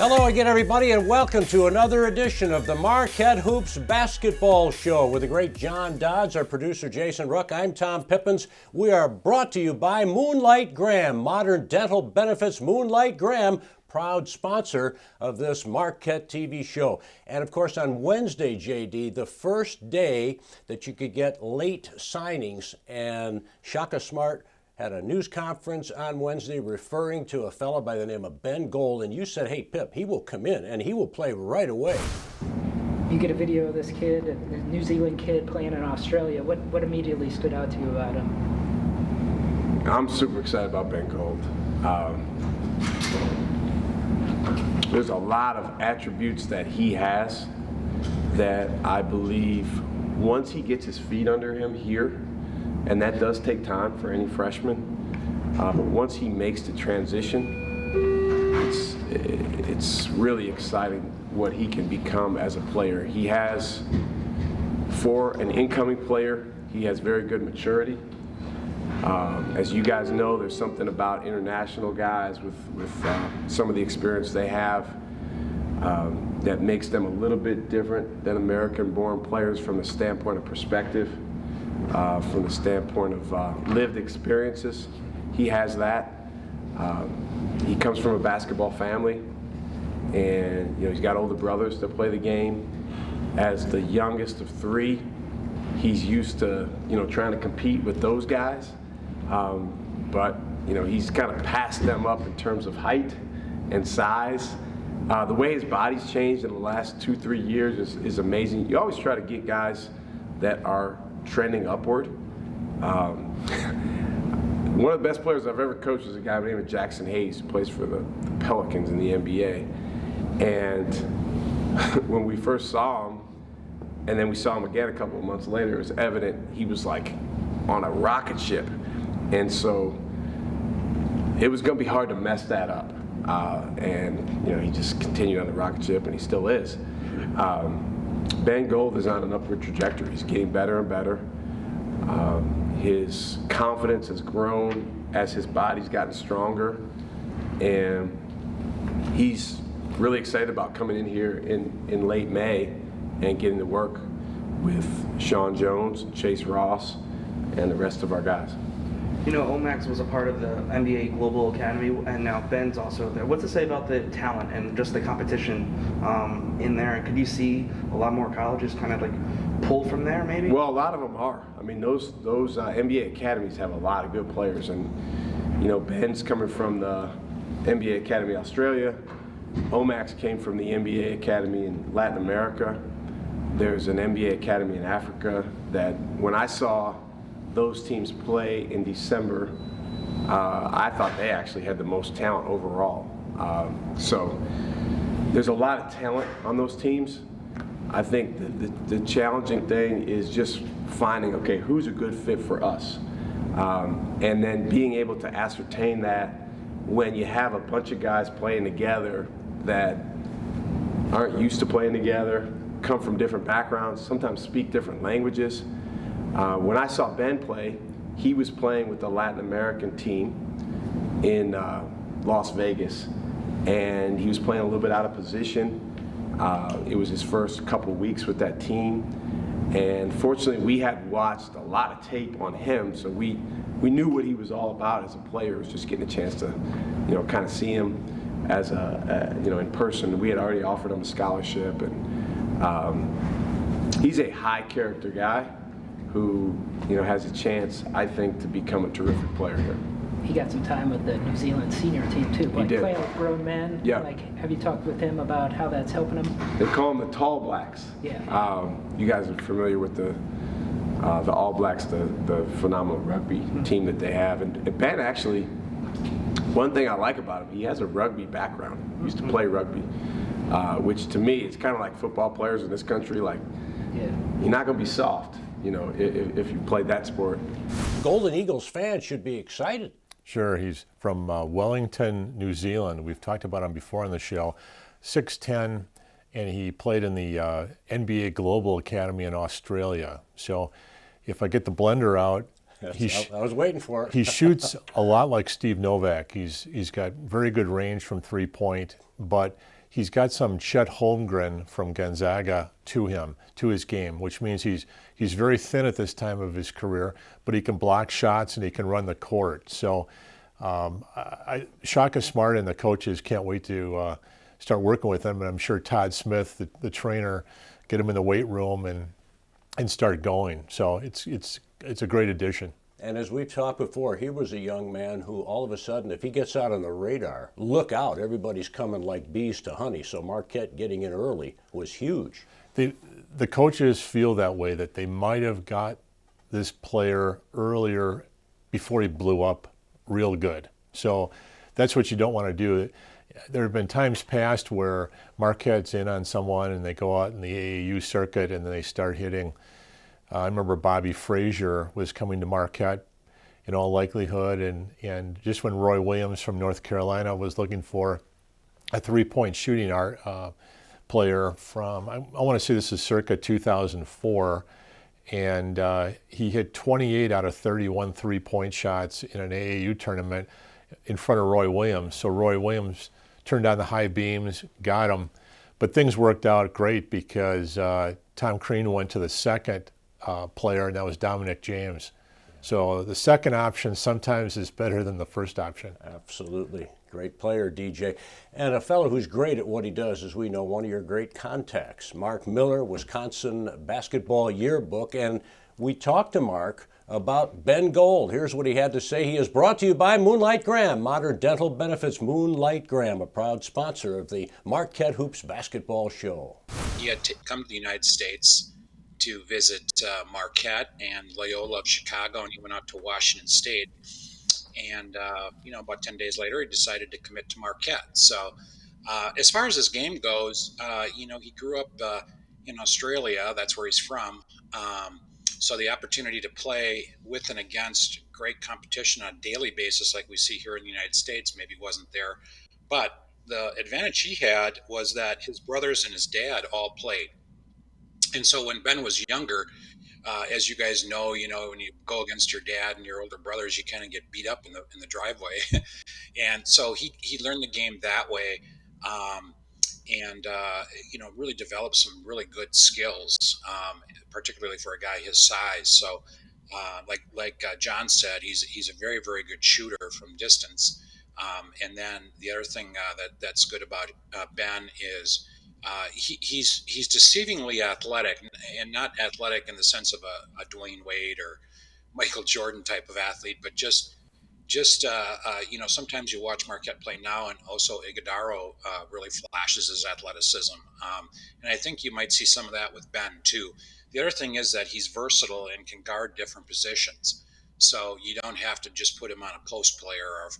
Hello again, everybody, and welcome to another edition of the Marquette Hoops Basketball Show with the great John Dodds, our producer Jason Ruck. I'm Tom Pippins. We are brought to you by Moonlight Graham, Modern Dental Benefits. Moonlight Graham, proud sponsor of this Marquette TV show. And of course, on Wednesday, JD, the first day that you could get late signings, and Shaka Smart had a news conference on Wednesday referring to a fellow by the name of Ben Gold, and you said, hey, Pip, he will come in and he will play right away. You get a video of this kid, a New Zealand kid playing in Australia. What immediately stood out to you about him? I'm super excited about Ben Gold. There's a lot of attributes that he has that I believe once he gets his feet under him here, and that does take time for any freshman. But once he makes the transition, it's really exciting what he can become as a player. He has, for an incoming player, he has very good maturity. As you guys know, there's something about international guys with some of the experience they have that makes them a little bit different than American-born players from the standpoint of perspective. From the standpoint of lived experiences. He has that. He comes from a basketball family, and he's got older brothers that play the game. As the youngest of three, he's used to trying to compete with those guys, but he's kind of passed them up in terms of height and size. The way his body's changed in the last 2-3 years is amazing. You always try to get guys that are trending upward. One of the best players I've ever coached is a guy by the name of Jackson Hayes, who plays for the Pelicans in the NBA. And when we first saw him, and then we saw him again a couple of months later, it was evident he was like on a rocket ship. And so it was going to be hard to mess that up. And he just continued on the rocket ship, and he still is. Ben Gold is on an upward trajectory. He's getting better and better. His confidence has grown as his body's gotten stronger, and he's really excited about coming in here in late May and getting to work with Sean Jones, Chase Ross, and the rest of our guys. Omax was a part of the NBA Global Academy, and now Ben's also there. What's to say about the talent and just the competition in there? And could you see a lot more colleges kind of like pull from there, maybe? Well, a lot of them are. I mean, those NBA academies have a lot of good players, and Ben's coming from the NBA Academy Australia. Omax came from the NBA Academy in Latin America. There's an NBA Academy in Africa that when I saw those teams play in December, I thought they actually had the most talent overall. So there's a lot of talent on those teams. I think the challenging thing is just finding, okay, who's a good fit for us? And then being able to ascertain that when you have a bunch of guys playing together that aren't used to playing together, come from different backgrounds, sometimes speak different languages. When I saw Ben play, he was playing with the Latin American team in Las Vegas, and he was playing a little bit out of position. It was his first couple of weeks with that team, and fortunately we had watched a lot of tape on him, so we knew what he was all about as a player. It was just getting a chance to kind of see him as in person. We had already offered him a scholarship, and he's a high character guy who has a chance, I think, to become a terrific player here. He got some time with the New Zealand senior team too, He did. Playing with grown men. Yeah. Have you talked with him about how that's helping him? They call them the Tall Blacks. Yeah. You guys are familiar with the All Blacks, the phenomenal rugby team that they have, and Ben actually, one thing I like about him, he has a rugby background. He used to play rugby, which to me, it's kind of like football players in this country. Like, you're not going to be soft. If you play that sport. Golden Eagles fans should be excited. Sure, he's from Wellington, New Zealand. We've talked about him before on the show. 6'10", and he played in the NBA Global Academy in Australia. So if I get the blender out, I was waiting for it. He shoots a lot like Steve Novak. He's got very good range from three-point, but he's got some Chet Holmgren from Gonzaga to him, to his game, which means he's very thin at this time of his career, but he can block shots and he can run the court. So Shaka Smart and the coaches can't wait to start working with him, and I'm sure Todd Smith, the trainer, get him in the weight room and start going. So it's a great addition. And as we've talked before, he was a young man who all of a sudden, if he gets out on the radar, look out, everybody's coming like bees to honey. So Marquette getting in early was huge. The coaches feel that way, that they might have got this player earlier before he blew up real good. So that's what you don't want to do. There have been times past where Marquette's in on someone and they go out in the AAU circuit and then they start hitting. I remember Bobby Frazier was coming to Marquette in all likelihood, and just when Roy Williams from North Carolina was looking for a three-point shooting player from, I want to say this is circa 2004, and he hit 28 out of 31 three-point shots in an AAU tournament in front of Roy Williams. So Roy Williams turned on the high beams, got him, but things worked out great because Tom Crean went to the second player, and that was Dominic James. So the second option sometimes is better than the first option. Absolutely. Great player, DJ. And a fellow who's great at what he does, as we know, one of your great contacts, Mark Miller, Wisconsin Basketball Yearbook. And we talked to Mark about Ben Gold. Here's what he had to say. He is brought to you by Moonlight Graham, Modern Dental Benefits. Moonlight Graham, a proud sponsor of the Marquette Hoops Basketball Show. He had come to the United States to visit Marquette and Loyola of Chicago, and he went out to Washington State. And, about 10 days later, he decided to commit to Marquette. So as far as his game goes, he grew up in Australia. That's where he's from. So the opportunity to play with and against great competition on a daily basis like we see here in the United States maybe wasn't there. But the advantage he had was that his brothers and his dad all played. And so when Ben was younger, as you guys know, when you go against your dad and your older brothers, you kind of get beat up in the driveway. And so he learned the game that way, and really developed some really good skills, particularly for a guy his size. So like John said, he's a very, very good shooter from distance. And then the other thing that's good about Ben is he's deceivingly athletic, and not athletic in the sense of a Dwayne Wade or Michael Jordan type of athlete, but just sometimes you watch Marquette play now, and also Iguodaro really flashes his athleticism, and I think you might see some of that with Ben too. The other thing is that he's versatile and can guard different positions, so you don't have to just put him on a post player, or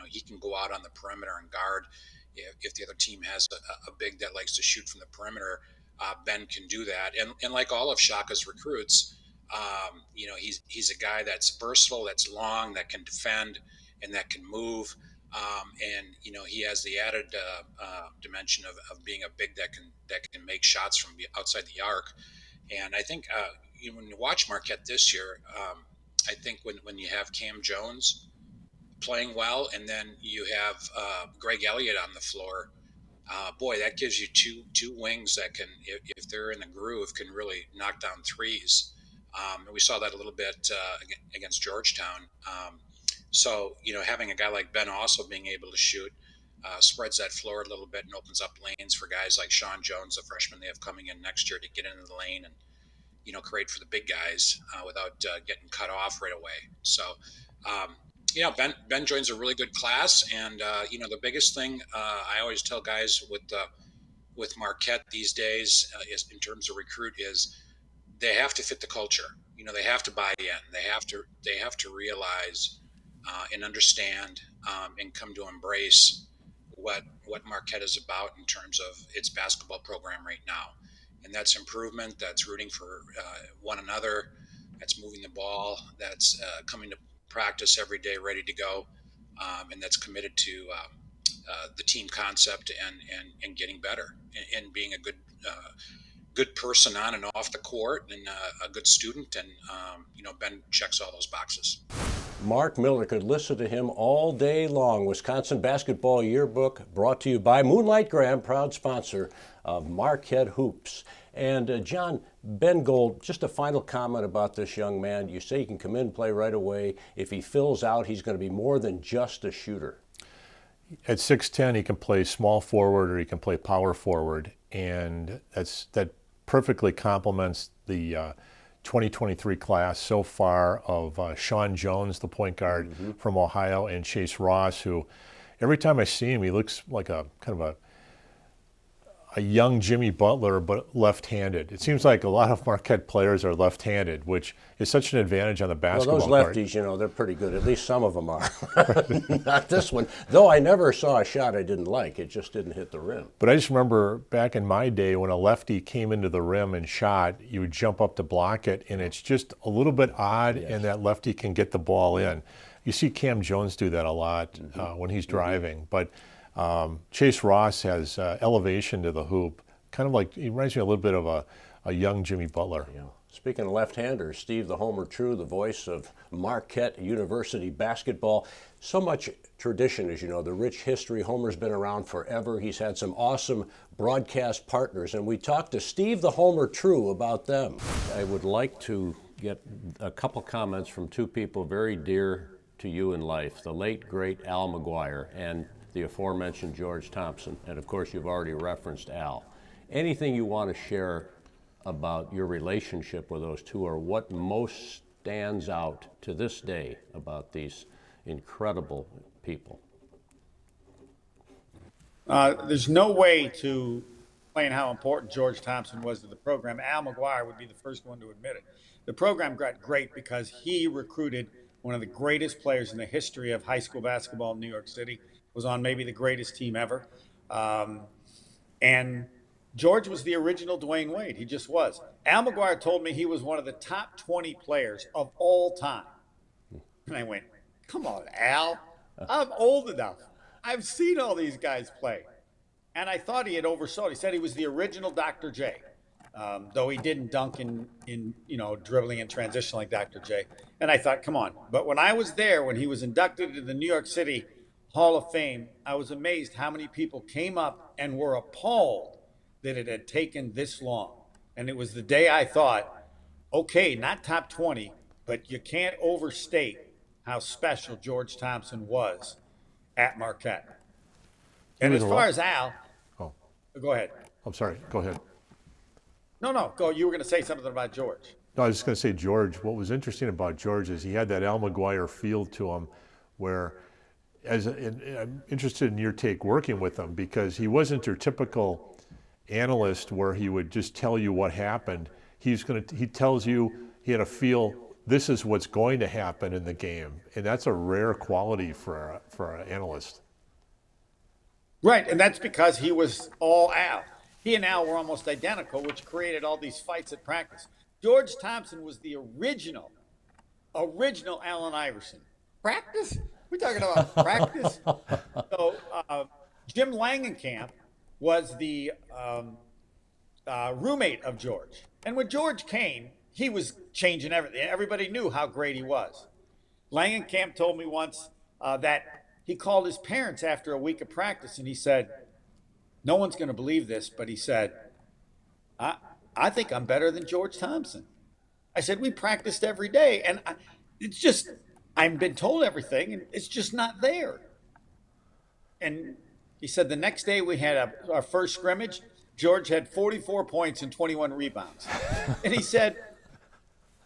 he can go out on the perimeter and guard. If the other team has a big that likes to shoot from the perimeter, Ben can do that. And like all of Shaka's recruits, he's a guy that's versatile, that's long, that can defend, and that can move. And he has the added dimension of being a big that can make shots from outside the arc. And I think when you watch Marquette this year, I think when you have Cam Jones playing well, and then you have Greg Elliott on the floor, that gives you two wings that can, if they're in the groove, can really knock down threes. And we saw that a little bit against Georgetown. So having a guy like Ben also being able to shoot spreads that floor a little bit and opens up lanes for guys like Sean Jones, the freshman they have coming in next year, to get into the lane and create for the big guys without getting cut off right away. So. Ben joins a really good class, and the biggest thing I always tell guys with Marquette these days is in terms of recruit is they have to fit the culture. They have to buy in. They have to realize and understand and come to embrace what Marquette is about in terms of its basketball program right now, and that's improvement. That's rooting for one another. That's moving the ball. That's coming to practice every day, ready to go, and that's committed to the team concept and getting better and being a good good person on and off the court, and a good student, and Ben checks all those boxes. Mark Miller, could listen to him all day long. Wisconsin Basketball Yearbook, brought to you by Moonlight Graham, proud sponsor of Marquette Hoops. And John, Ben Gold, just a final comment about this young man. You say he can come in and play right away. If he fills out, he's going to be more than just a shooter. At 6'10", he can play small forward or he can play power forward, and that perfectly complements the 2023 class so far of Sean Jones, the point guard from Ohio, and Chase Ross, who every time I see him, he looks like a kind of a young Jimmy Butler, but left-handed. It seems like a lot of Marquette players are left-handed, which is such an advantage on the basketball court. Well, those lefties, they're pretty good. At least some of them are. Not this one. Though I never saw a shot I didn't like. It just didn't hit the rim. But I just remember back in my day when a lefty came into the rim and shot, you would jump up to block it, and it's just a little bit odd, and that lefty can get the ball in. You see Cam Jones do that a lot when he's driving. But Chase Ross has elevation to the hoop, kind of like, he reminds me a little bit of a young Jimmy Butler. Yeah. Speaking of left-handers, Steve the Homer True, the voice of Marquette University basketball. So much tradition, as you know, the rich history. Homer's been around forever. He's had some awesome broadcast partners, and we talked to Steve the Homer True about them. I would like to get a couple comments from two people very dear to you in life, the late, great Al McGuire and the aforementioned George Thompson, and of course you've already referenced Al. Anything you want to share about your relationship with those two, or what most stands out to this day about these incredible people? There's no way to explain how important George Thompson was to the program. Al McGuire would be the first one to admit it. The program got great because he recruited one of the greatest players in the history of high school basketball in New York City, was on maybe the greatest team ever. And George was the original Dwayne Wade. He just was. Al McGuire told me he was one of the top 20 players of all time. And I went, come on, Al. I'm old enough. I've seen all these guys play. And I thought he had oversold. He said he was the original Dr. J, though he didn't dunk in dribbling and transition like Dr. J. And I thought, come on. But when I was there, when he was inducted into the New York City Hall of Fame, I was amazed how many people came up and were appalled that it had taken this long. And it was the day I thought, okay, not top 20, but you can't overstate how special George Thompson was at Marquette. And as far as Al, go ahead. I'm sorry, go ahead. No, go. You were going to say something about George. No, I was just going to say, George, what was interesting about George is he had that Al McGuire feel to him where, I'm interested in your take working with him, because he wasn't your typical analyst where he would just tell you what happened. He tells you, he had a feel, this is what's going to happen in the game. And that's a rare quality for an analyst. Right, and that's because he was all Al. He and Al were almost identical, which created all these fights at practice. George Thompson was the original Allen Iverson. Practice? We're talking about practice? So Jim Langenkamp was the roommate of George. And when George came, he was changing everything. Everybody knew how great he was. Langenkamp told me once that he called his parents after a week of practice, and he said, no one's going to believe this, but he said, I think I'm better than George Thompson. I said, we practiced every day, and it's just, I've been told everything, and it's just not there. And he said the next day we had our first scrimmage, George had 44 points and 21 rebounds. And he said,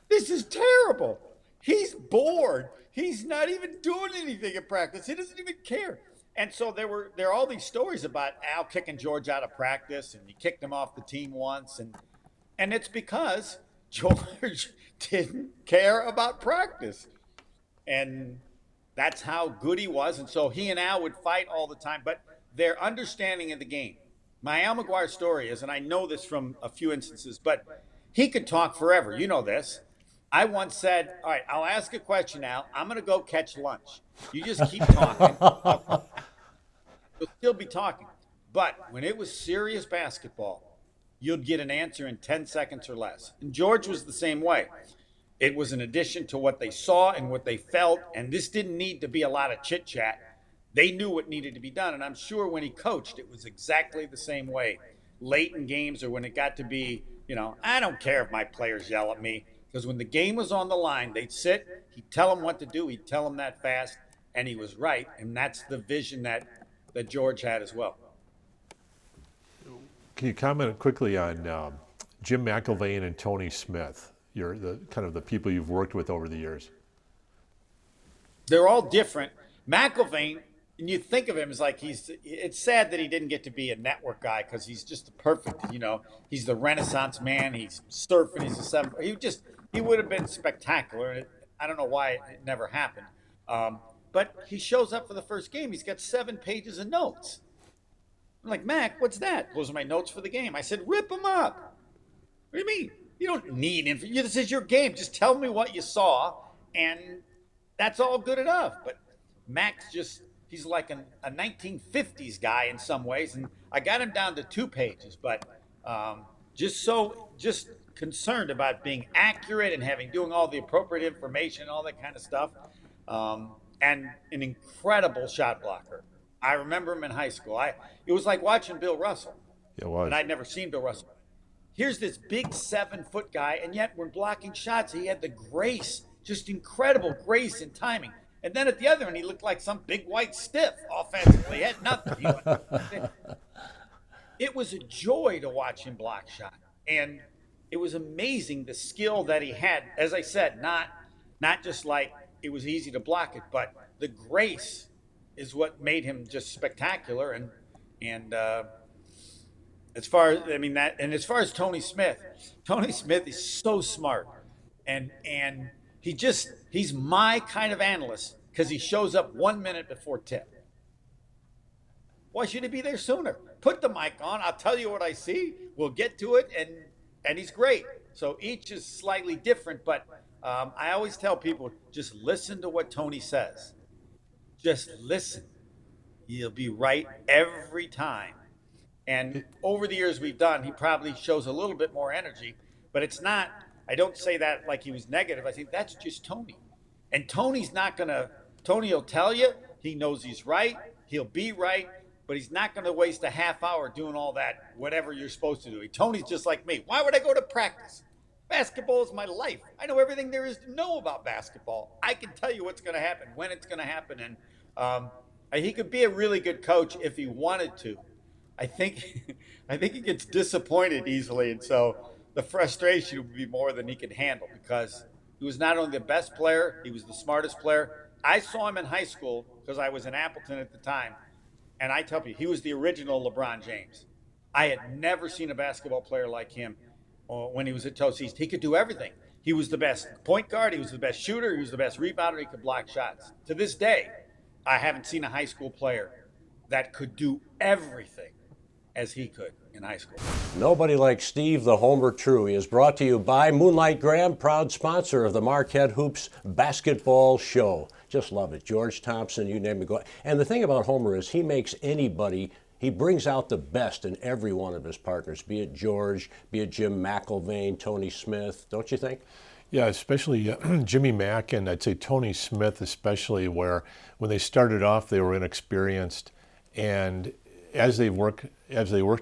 this is terrible. He's bored. He's not even doing anything at practice. He doesn't even care. And so there are all these stories about Al kicking George out of practice, and he kicked him off the team once. And it's because George didn't care about practice. And that's how good he was. And so he and Al would fight all the time. But their understanding of the game. My Al McGuire story is, and I know this from a few instances, but he could talk forever. You know this. I once said, all right, I'll ask a question, Al. I'm going to go catch lunch. You just keep talking. You'll still be talking. But when it was serious basketball, you'd get an answer in 10 seconds or less. And George was the same way. It was an addition to what they saw and what they felt, and this didn't need to be a lot of chit chat. They knew what needed to be done, and I'm sure when he coached, it was exactly the same way. Late in games or when it got to be, I don't care if my players yell at me, because when the game was on the line, they'd sit, he'd tell them what to do, he'd tell them that fast, and he was right, and that's the vision that George had as well. Can you comment quickly on Jim McIlvaine and Tony Smith? You're the kind of the people you've worked with over the years. They're all different. McIlvaine, and you think of him as like it's sad that he didn't get to be a network guy because he's just the perfect, he's the Renaissance man. He's surfing, he's a seven. He would have been spectacular. I don't know why it never happened. But he shows up for the first game. He's got 7 pages of notes. I'm like, Mac, what's that? Those are my notes for the game. I said, rip them up. What do you mean? You don't need info. This is your game. Just tell me what you saw, and that's all good enough. But Mac's he's like a 1950s guy in some ways, and I got him down to 2 pages, but just concerned about being accurate and doing all the appropriate information and all that kind of stuff, and an incredible shot blocker. I remember him in high school. It was like watching Bill Russell. It was. And I'd never seen Bill Russell. Here's this big 7-foot guy, and yet when blocking shots, he had the grace, just incredible grace and timing. And then at the other end, he looked like some big white stiff offensively. He had nothing. It was a joy to watch him block shot. And it was amazing the skill that he had. As I said, not just like it was easy to block it, but the grace is what made him just spectacular. And as far as Tony Smith is so smart, and he's my kind of analyst because he shows up 1 minute before tip. Why should he be there sooner? Put the mic on. I'll tell you what I see. We'll get to it, and he's great. So each is slightly different, but I always tell people, just listen to what Tony says. Just listen. He'll be right every time. And over the years we've done, he probably shows a little bit more energy, but it's not, I don't say that like he was negative. I think that's just Tony. And Tony will tell you, he knows he's right, he'll be right, but he's not going to waste a half hour doing all that, whatever you're supposed to do. Tony's just like me. Why would I go to practice? Basketball is my life. I know everything there is to know about basketball. I can tell you what's going to happen, when it's going to happen. And he could be a really good coach if he wanted to. I think he gets disappointed easily, and so the frustration would be more than he could handle because he was not only the best player, he was the smartest player. I saw him in high school because I was in Appleton at the time, and I tell you, he was the original LeBron James. I had never seen a basketball player like him when he was at Toast East. He could do everything. He was the best point guard, he was the best shooter, he was the best rebounder, he could block shots. To this day, I haven't seen a high school player that could do everything as he could in high school. Nobody like Steve the Homer True. He is brought to you by Moonlight Graham, proud sponsor of the Marquette Hoops basketball show. Just love it. George Thompson, you name it. Go. And the thing about Homer is he makes he brings out the best in every one of his partners, be it George, be it Jim McIlvaine, Tony Smith, don't you think? Yeah, especially Jimmy Mack and I'd say Tony Smith especially, where when they started off they were inexperienced, and as they worked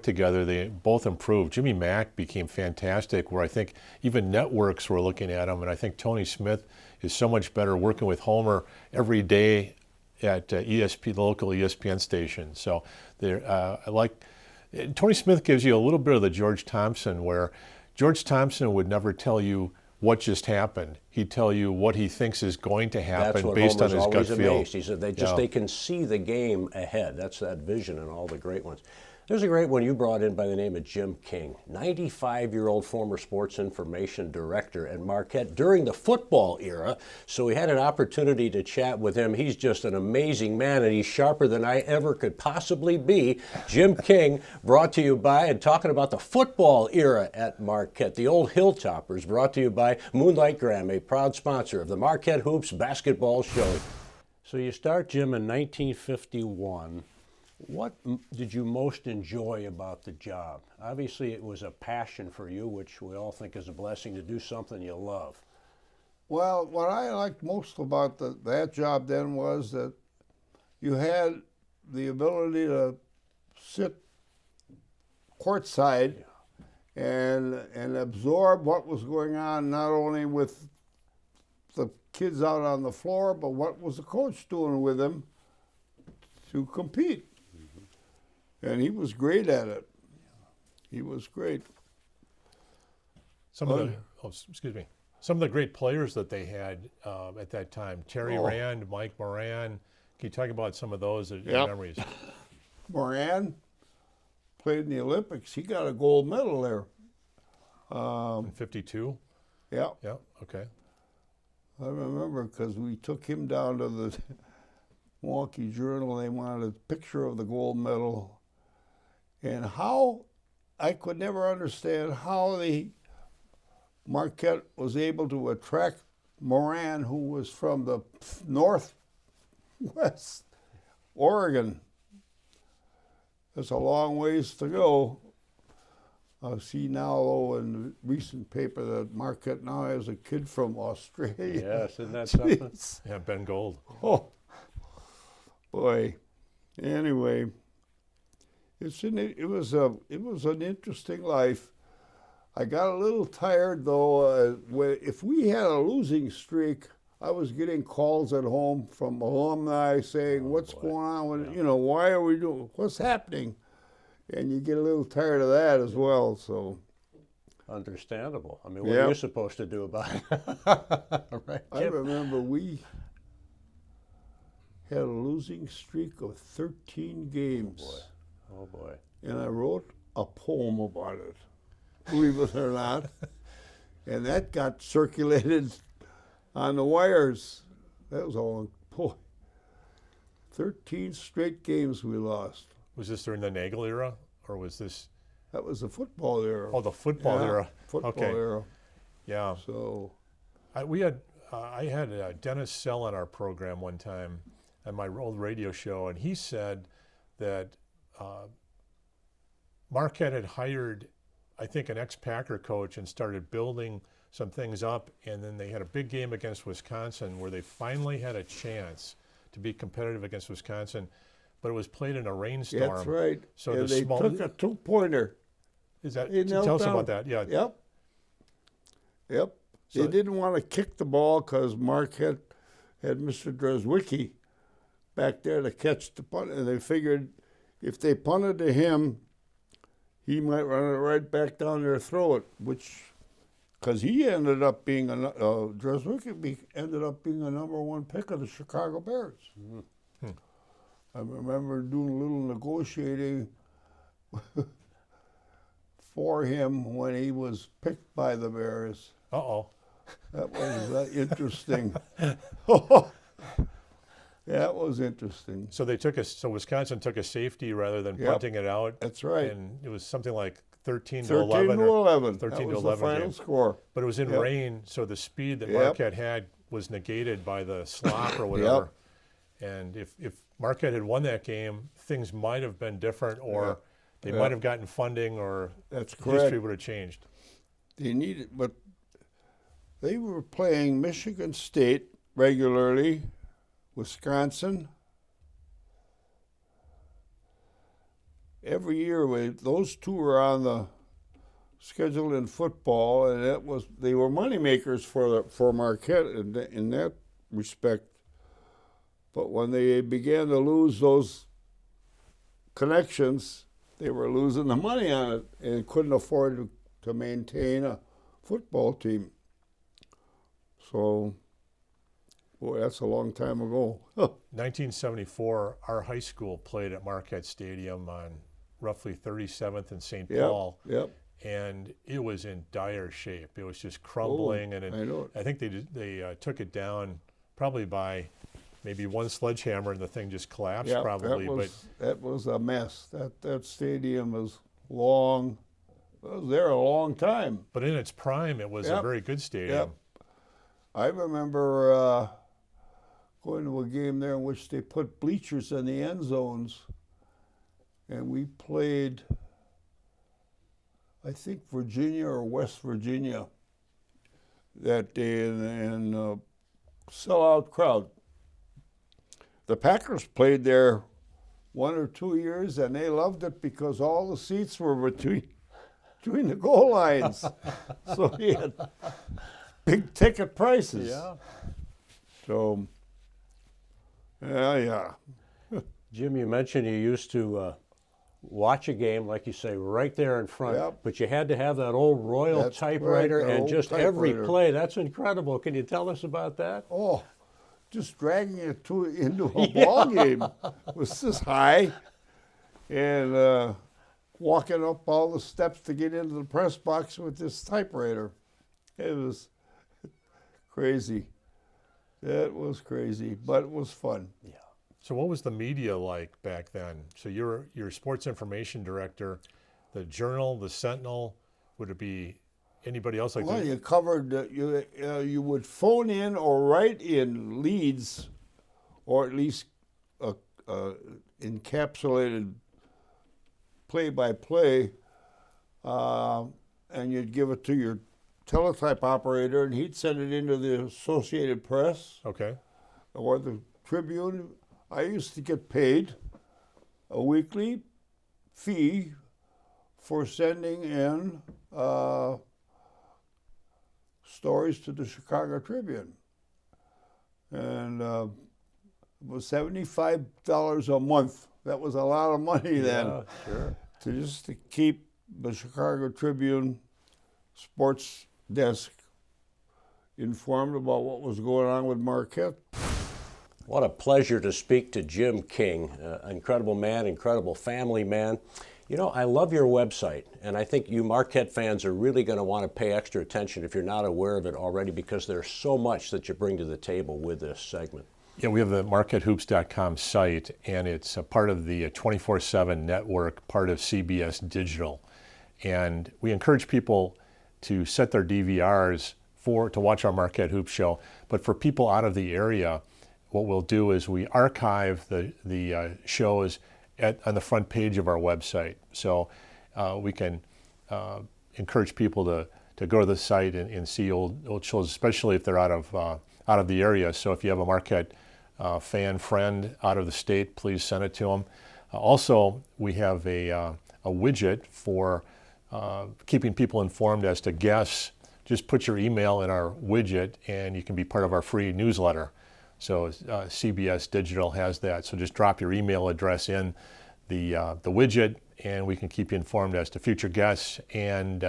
together, they both improved. Jimmy Mack became fantastic, where I think even networks were looking at him, and I think Tony Smith is so much better working with Homer every day at the local ESPN station. So Tony Smith gives you a little bit of the George Thompson, where George Thompson would never tell you what just happened. He'd tell you what he thinks is going to happen based on his gut feel. He said they can see the game ahead. That's that vision and all the great ones. There's a great one you brought in by the name of Jim King, 95-year-old former sports information director at Marquette during the football era. So we had an opportunity to chat with him. He's just an amazing man, and he's sharper than I ever could possibly be. Jim King, brought to you by, and talking about the football era at Marquette, the old Hilltoppers, brought to you by Moonlight Graham, a proud sponsor of the Marquette Hoops basketball show. So you start, Jim, in 1951. What did you most enjoy about the job? Obviously, it was a passion for you, which we all think is a blessing to do something you love. Well, what I liked most about that job then was that you had the ability to sit courtside and absorb what was going on, not only with the kids out on the floor, but what was the coach doing with them to compete. And he was great at it. He was great. Some of the great players that they had at that time: Terry Rand, Mike Moran. Can you talk about some of those memories? Moran played in the Olympics. He got a gold medal there. In '52. Yeah. Yeah. Okay. I remember because we took him down to the Milwaukee Journal. They wanted a picture of the gold medal. And how, I could never understand how the Marquette was able to attract Moran, who was from the northwest Oregon. That's a long ways to go. I see now, though, in the recent paper that Marquette now has a kid from Australia. Yes, isn't that something? Yeah, Ben Gold. Oh, boy. Anyway, it was an interesting life. I got a little tired, though. If we had a losing streak, I was getting calls at home from alumni saying, "What's going on with why are we doing? What's happening?" And you get a little tired of that as well. So understandable. I mean, what are you supposed to do about it? Right, I remember we had a losing streak of 13 games. Oh boy. And I wrote a poem about it, believe it or not. And that got circulated on the wires. That was all, boy. 13 straight games we lost. Was this during the Nagel era, or was this? That was the football era. Oh, the football era. Football era. Yeah. So I had Dennis Sell on our program one time on my old radio show, and he said that Marquette had hired, I think, an ex-Packer coach and started building some things up, and then they had a big game against Wisconsin where they finally had a chance to be competitive against Wisconsin, but it was played in a rainstorm. that's right. So and they took a two-pointer. Tell us about that. Yeah. Yep. So they didn't want to kick the ball because Marquette had Mr. Dreswicki back there to catch the punt, and they figured if they punted to him, he might run it right back down their throat, because he ended up being Dreswicki ended up being a #1 pick of the Chicago Bears. Mm-hmm. I remember doing a little negotiating for him when he was picked by the Bears. Uh-oh. That was interesting. That was interesting. So Wisconsin took a safety rather than punting it out. That's right. And it was something like 13 to 11. 13 that to was 11 the final game. score. But it was in rain, so the speed that Marquette had was negated by the slop or whatever. And if Marquette had won that game, things might have been different, or they might have gotten funding, or history would have changed. But they were playing Michigan State regularly, Wisconsin. Every year, those two were on the schedule in football, and they were moneymakers for Marquette in that respect. But when they began to lose those connections, they were losing the money on it and couldn't afford to maintain a football team. So, boy, that's a long time ago. 1974, our high school played at Marquette Stadium on roughly 37th and St. Paul. Yep. And it was in dire shape. It was just crumbling. I think they took it down probably by maybe one sledgehammer, and the thing just collapsed probably. That was a mess. That stadium was long. It was there a long time. But in its prime, it was a very good stadium. Yep. I remember going to a game there in which they put bleachers in the end zones, and we played, I think, Virginia or West Virginia that day, and sellout crowd. The Packers played there 1 or 2 years, and they loved it because all the seats were between the goal lines. So he had big ticket prices. Yeah. So, yeah. Jim, you mentioned you used to watch a game, like you say, right there in front, Yep. but you had to have that old Royal That's typewriter right, that and old just every typewriter. play. That's incredible. Can you tell us about that? Oh, just dragging it into a ball game was this high, and walking up all the steps to get into the press box with this typewriter. It was crazy. That was crazy, but it was fun. Yeah. So what was the media like back then? So you're sports information director, the Journal, the Sentinel, would it be anybody else like Well, that? you covered, you would phone in or write in leads, or at least encapsulated play-by-play, and you'd give it to your teletype operator, and he'd send it into the Associated Press Okay. or the Tribune. I used to get paid a weekly fee for sending in stories to the Chicago Tribune. And it was $75 a month. That was a lot of money then. Yeah, sure. To keep the Chicago Tribune sports desk informed about what was going on with Marquette. What a pleasure to speak to Jim King, incredible man, incredible family man. You know, I love your website, and I think you Marquette fans are really going to want to pay extra attention if you're not aware of it already, because there's so much that you bring to the table with this segment. Yeah, we have the MarquetteHoops.com site, and it's a part of the 24/7 network, part of CBS Digital. And we encourage people to set their DVRs to watch our Marquette Hoops show. But for people out of the area, what we'll do is we archive the shows on the front page of our website. So we can encourage people to go to the site and see old shows, especially if they're out of the area. So if you have a Marquette fan friend out of the state, please send it to them. Also, we have a widget for keeping people informed as to guests. Just put your email in our widget, and you can be part of our free newsletter. So CBS Digital has that. So just drop your email address in the widget, and we can keep you informed as to future guests and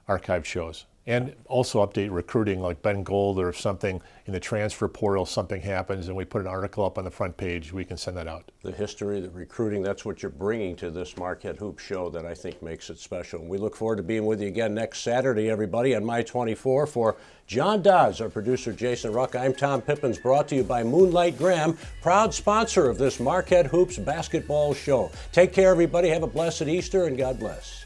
archive shows. And also update recruiting, like Ben Gold, or if something in the transfer portal, something happens and we put an article up on the front page, we can send that out. The history, the recruiting, that's what you're bringing to this Marquette Hoops show that I think makes it special. And we look forward to being with you again next Saturday, everybody, on My 24. For John Dodds, our producer Jason Ruck, I'm Tom Pippins, brought to you by Moonlight Graham, proud sponsor of this Marquette Hoops basketball show. Take care, everybody. Have a blessed Easter, and God bless.